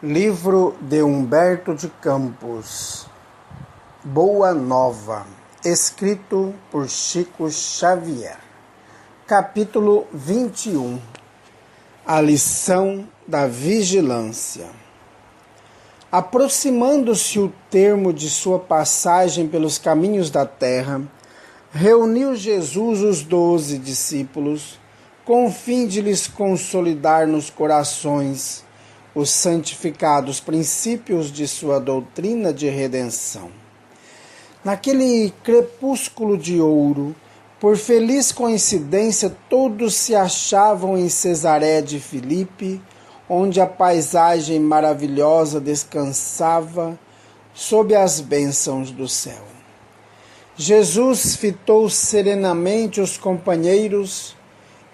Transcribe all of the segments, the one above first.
Livro de Humberto de Campos, Boa Nova, escrito por Chico Xavier. Capítulo 21. A lição da vigilância. Aproximando-se o termo de sua passagem pelos caminhos da terra, reuniu Jesus os 12 discípulos, com o fim de lhes consolidar nos corações os santificados princípios de sua doutrina de redenção. Naquele crepúsculo de ouro, por feliz coincidência, todos se achavam em Cesaré de Filipe, onde a paisagem maravilhosa descansava sob as bênçãos do céu. Jesus fitou serenamente os companheiros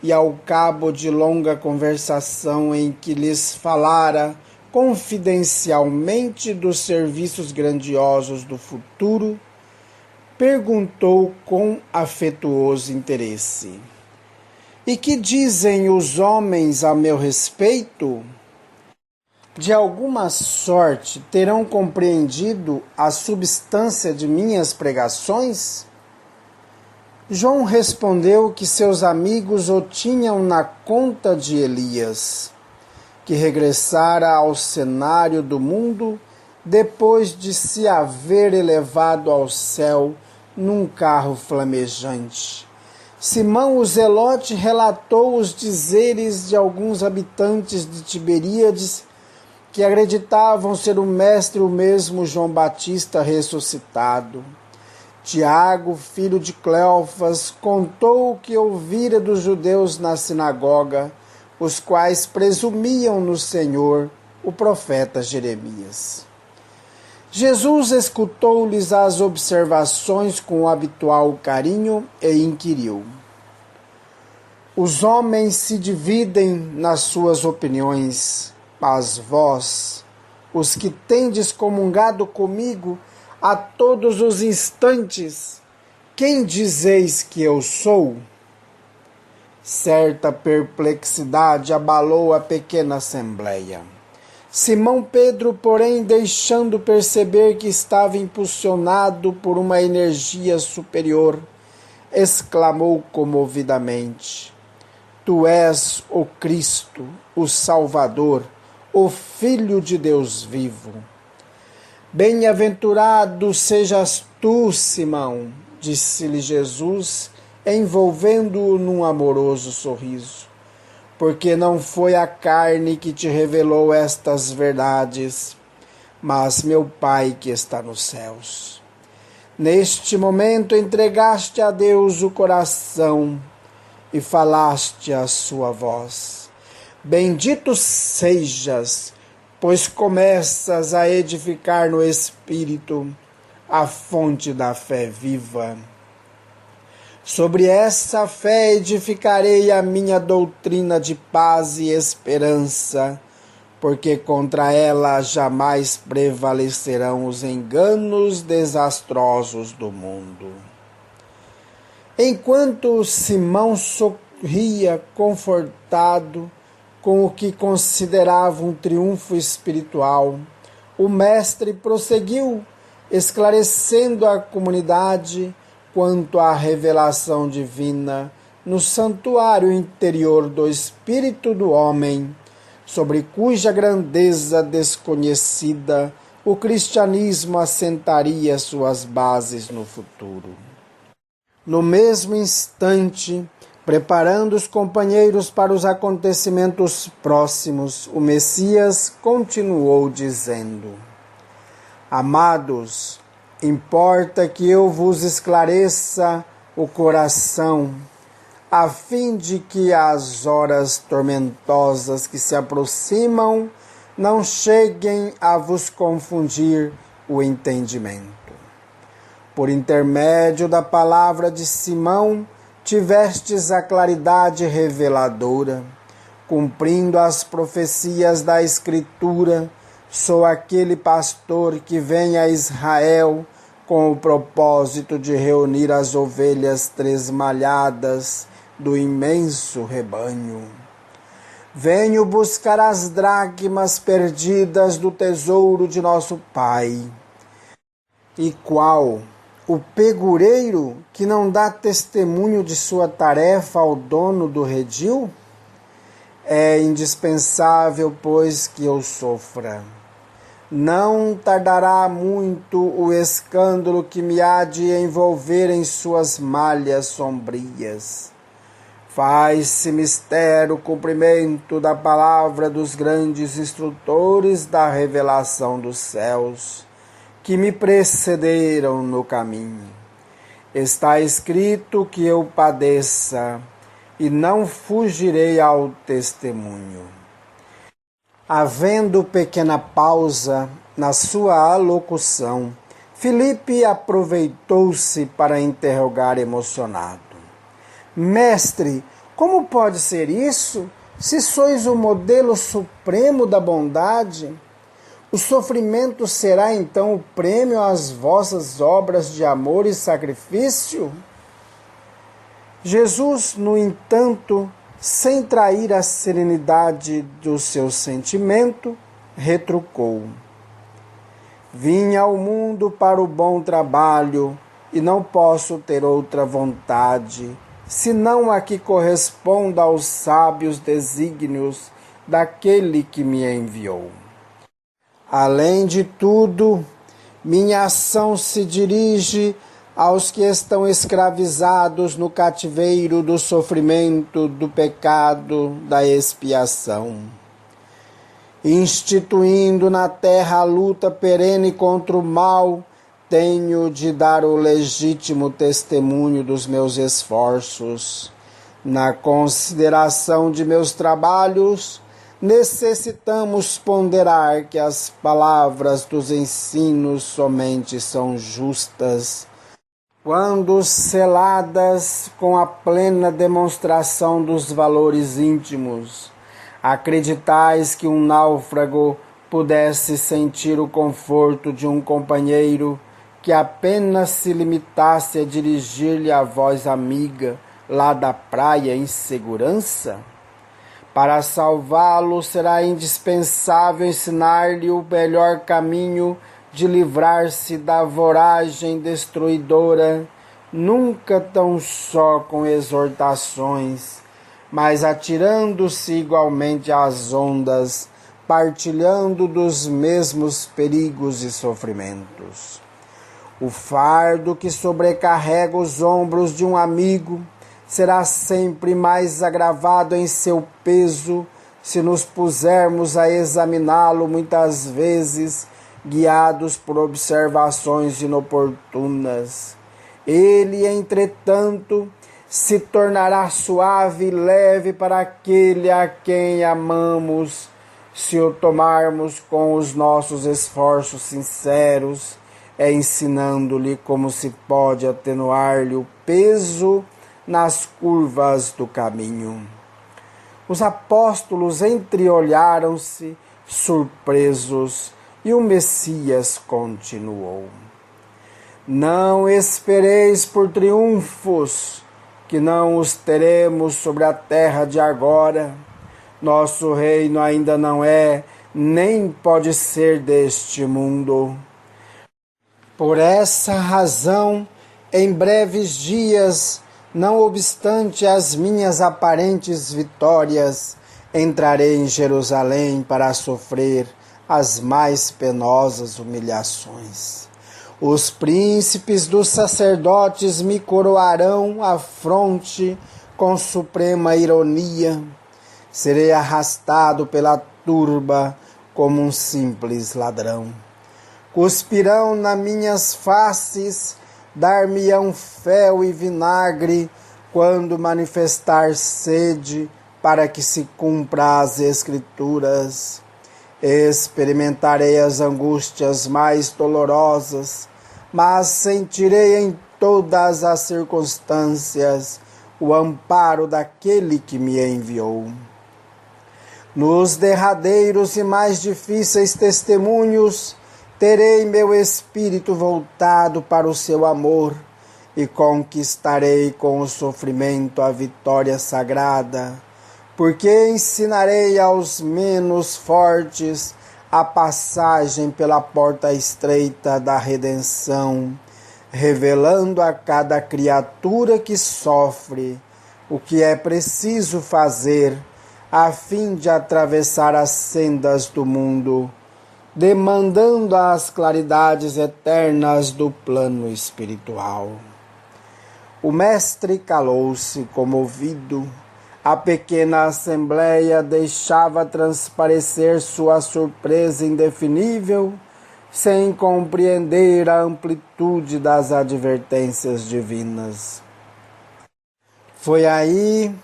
e, ao cabo de longa conversação em que lhes falara confidencialmente dos serviços grandiosos do futuro, perguntou com afetuoso interesse: "E que dizem os homens a meu respeito? De alguma sorte terão compreendido a substância de minhas pregações?" João respondeu que seus amigos o tinham na conta de Elias, que regressara ao cenário do mundo depois de se haver elevado ao céu num carro flamejante. Simão o Zelote relatou os dizeres de alguns habitantes de Tiberíades que acreditavam ser o mestre o mesmo João Batista ressuscitado. Tiago, filho de Cleofas, contou o que ouvira dos judeus na sinagoga, os quais presumiam no Senhor, o profeta Jeremias. Jesus escutou-lhes as observações com o habitual carinho e inquiriu: "Os homens se dividem nas suas opiniões, mas vós, os que tendes comungado comigo a todos os instantes, quem dizeis que eu sou?" Certa perplexidade abalou a pequena assembleia. Simão Pedro, porém, deixando perceber que estava impulsionado por uma energia superior, exclamou comovidamente: "Tu és o Cristo, o Salvador, o Filho de Deus vivo." "Bem-aventurado sejas tu, Simão", disse-lhe Jesus, envolvendo-o num amoroso sorriso, "porque não foi a carne que te revelou estas verdades, mas meu Pai que está nos céus. Neste momento entregaste a Deus o coração e falaste a sua voz. Bendito sejas, pois começas a edificar no Espírito a fonte da fé viva. Sobre essa fé edificarei a minha doutrina de paz e esperança, porque contra ela jamais prevalecerão os enganos desastrosos do mundo." Enquanto Simão sorria confortado com o que considerava um triunfo espiritual, o mestre prosseguiu, esclarecendo a comunidade quanto à revelação divina no santuário interior do espírito do homem, sobre cuja grandeza desconhecida o cristianismo assentaria suas bases no futuro. No mesmo instante, preparando os companheiros para os acontecimentos próximos, o Messias continuou dizendo: "Amados, importa que eu vos esclareça o coração, a fim de que as horas tormentosas que se aproximam não cheguem a vos confundir o entendimento. Por intermédio da palavra de Simão, tivestes a claridade reveladora. Cumprindo as profecias da Escritura, sou aquele pastor que vem a Israel com o propósito de reunir as ovelhas tresmalhadas do imenso rebanho. Venho buscar as dracmas perdidas do tesouro de nosso Pai. E qual o pegureiro que não dá testemunho de sua tarefa ao dono do redil? É indispensável, pois, que eu sofra. Não tardará muito o escândalo que me há de envolver em suas malhas sombrias. Faz-se mistério o cumprimento da palavra dos grandes instrutores da revelação dos céus, que me precederam no caminho. Está escrito que eu padeça, e não fugirei ao testemunho. Havendo pequena pausa na sua alocução, Filipe aproveitou-se para interrogar emocionado: Mestre, como pode ser isso, se sois o modelo supremo da bondade? O sofrimento será então o prêmio às vossas obras de amor e sacrifício? Jesus, no entanto, sem trair a serenidade do seu sentimento, retrucou: Vim ao mundo para o bom trabalho e não posso ter outra vontade, senão a que corresponda aos sábios desígnios daquele que me enviou. Além de tudo, minha ação se dirige aos que estão escravizados no cativeiro do sofrimento, do pecado, da expiação. Instituindo na terra a luta perene contra o mal, tenho de dar o legítimo testemunho dos meus esforços. Na consideração de meus trabalhos, necessitamos ponderar que as palavras dos ensinos somente são justas quando seladas com a plena demonstração dos valores íntimos. Acreditais que um náufrago pudesse sentir o conforto de um companheiro que apenas se limitasse a dirigir-lhe a voz amiga lá da praia em segurança? Para salvá-lo, será indispensável ensinar-lhe o melhor caminho de livrar-se da voragem destruidora, nunca tão só com exortações, mas atirando-se igualmente às ondas, partilhando dos mesmos perigos e sofrimentos. O fardo que sobrecarrega os ombros de um amigo será sempre mais agravado em seu peso se nos pusermos a examiná-lo muitas vezes, guiados por observações inoportunas. Ele, entretanto, se tornará suave e leve para aquele a quem amamos, se o tomarmos com os nossos esforços sinceros, ensinando-lhe como se pode atenuar-lhe o peso nas curvas do caminho. Os apóstolos entreolharam-se, surpresos, e o Messias continuou: Não espereis por triunfos, que não os teremos sobre a terra de agora. Nosso reino ainda não é, nem pode ser deste mundo. Por essa razão, em breves dias, não obstante as minhas aparentes vitórias, entrarei em Jerusalém para sofrer as mais penosas humilhações. Os príncipes dos sacerdotes me coroarão a fronte com suprema ironia. Serei arrastado pela turba como um simples ladrão. Cuspirão nas minhas faces, dar-me-ão fel e vinagre, quando manifestar sede, para que se cumpra as Escrituras. Experimentarei as angústias mais dolorosas, mas sentirei em todas as circunstâncias o amparo daquele que me enviou. Nos derradeiros e mais difíceis testemunhos, terei meu espírito voltado para o seu amor e conquistarei com o sofrimento a vitória sagrada, porque ensinarei aos menos fortes a passagem pela porta estreita da redenção, revelando a cada criatura que sofre o que é preciso fazer a fim de atravessar as sendas do mundo, demandando as claridades eternas do plano espiritual. O mestre calou-se comovido. A pequena assembleia deixava transparecer sua surpresa indefinível, sem compreender a amplitude das advertências divinas. Foi aí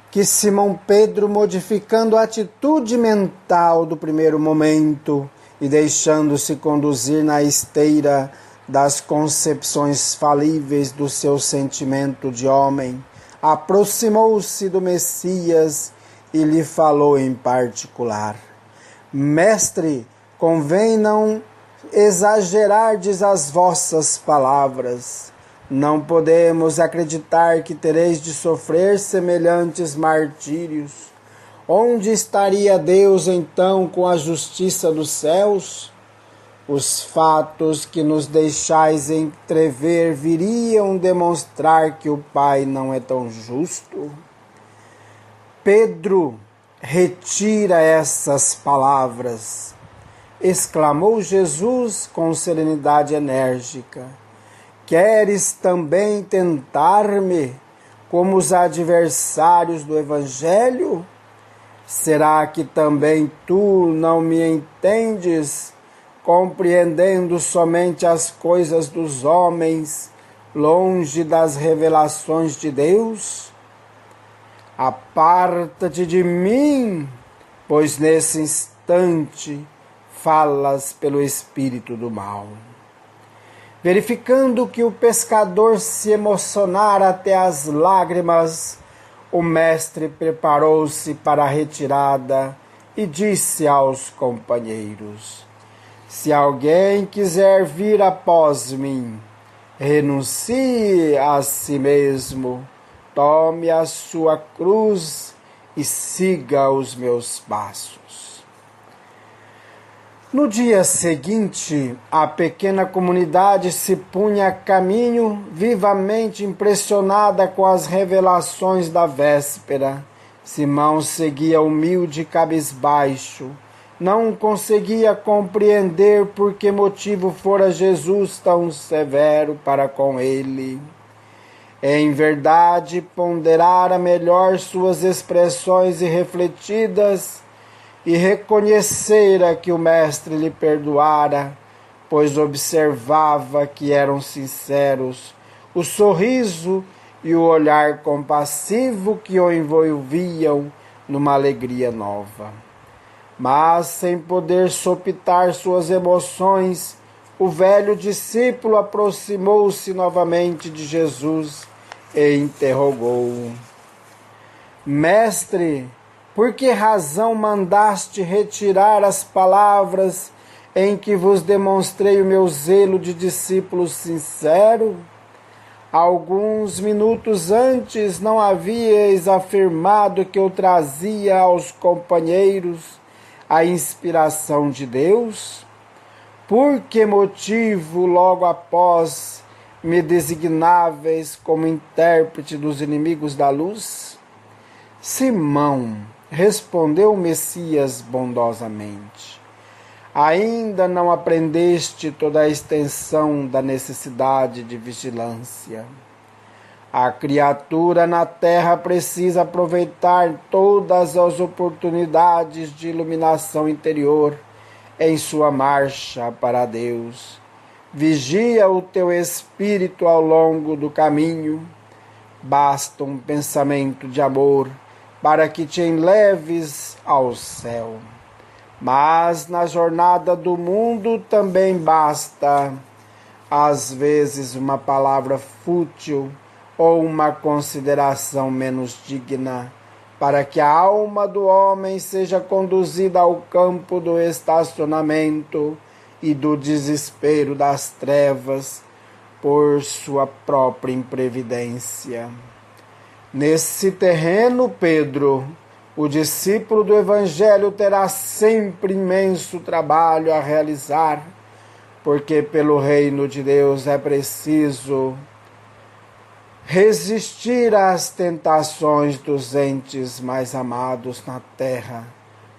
que Simão Pedro, modificando a atitude mental do primeiro momento e deixando-se conduzir na esteira das concepções falíveis do seu sentimento de homem, aproximou-se do Messias e lhe falou em particular: Mestre, convém não exagerardes as vossas palavras. Não podemos acreditar que tereis de sofrer semelhantes martírios. Onde estaria Deus então com a justiça dos céus? Os fatos que nos deixais entrever viriam demonstrar que o Pai não é tão justo? Pedro, retira essas palavras, exclamou Jesus com serenidade enérgica. Queres também tentar-me como os adversários do Evangelho? Será que também tu não me entendes, compreendendo somente as coisas dos homens, longe das revelações de Deus? Aparta-te de mim, pois nesse instante falas pelo espírito do mal. Verificando que o pescador se emocionara até as lágrimas, o mestre preparou-se para a retirada e disse aos companheiros: Se alguém quiser vir após mim, renuncie a si mesmo, tome a sua cruz e siga os meus passos. No dia seguinte, a pequena comunidade se punha a caminho, vivamente impressionada com as revelações da véspera. Simão seguia humilde e cabisbaixo. Não conseguia compreender por que motivo fora Jesus tão severo para com ele. Em verdade, ponderara melhor suas expressões irrefletidas e reconhecera que o mestre lhe perdoara, pois observava que eram sinceros o sorriso e o olhar compassivo que o envolviam numa alegria nova. Mas, sem poder sopitar suas emoções, o velho discípulo aproximou-se novamente de Jesus e interrogou-o: Mestre, por que razão mandaste retirar as palavras em que vos demonstrei o meu zelo de discípulo sincero? Alguns minutos antes não havíeis afirmado que eu trazia aos companheiros a inspiração de Deus? Por que motivo, logo após, me designáveis como intérprete dos inimigos da luz? Simão, respondeu o Messias bondosamente, ainda não aprendeste toda a extensão da necessidade de vigilância. A criatura na terra precisa aproveitar todas as oportunidades de iluminação interior em sua marcha para Deus. Vigia o teu espírito ao longo do caminho. Basta um pensamento de amor para que te enleves ao céu. Mas na jornada do mundo também basta, às vezes, uma palavra fútil ou uma consideração menos digna, para que a alma do homem seja conduzida ao campo do estacionamento e do desespero das trevas por sua própria imprevidência. Nesse terreno, Pedro, O discípulo do Evangelho terá sempre imenso trabalho a realizar, porque pelo reino de Deus é preciso resistir às tentações dos entes mais amados na terra,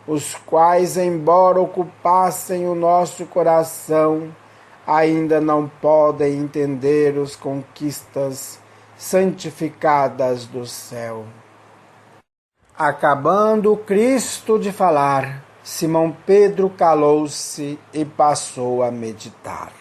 os quais, embora ocupassem o nosso coração, ainda não podem entender as conquistas santificadas do céu. Acabando Cristo de falar, Simão Pedro calou-se e passou a meditar.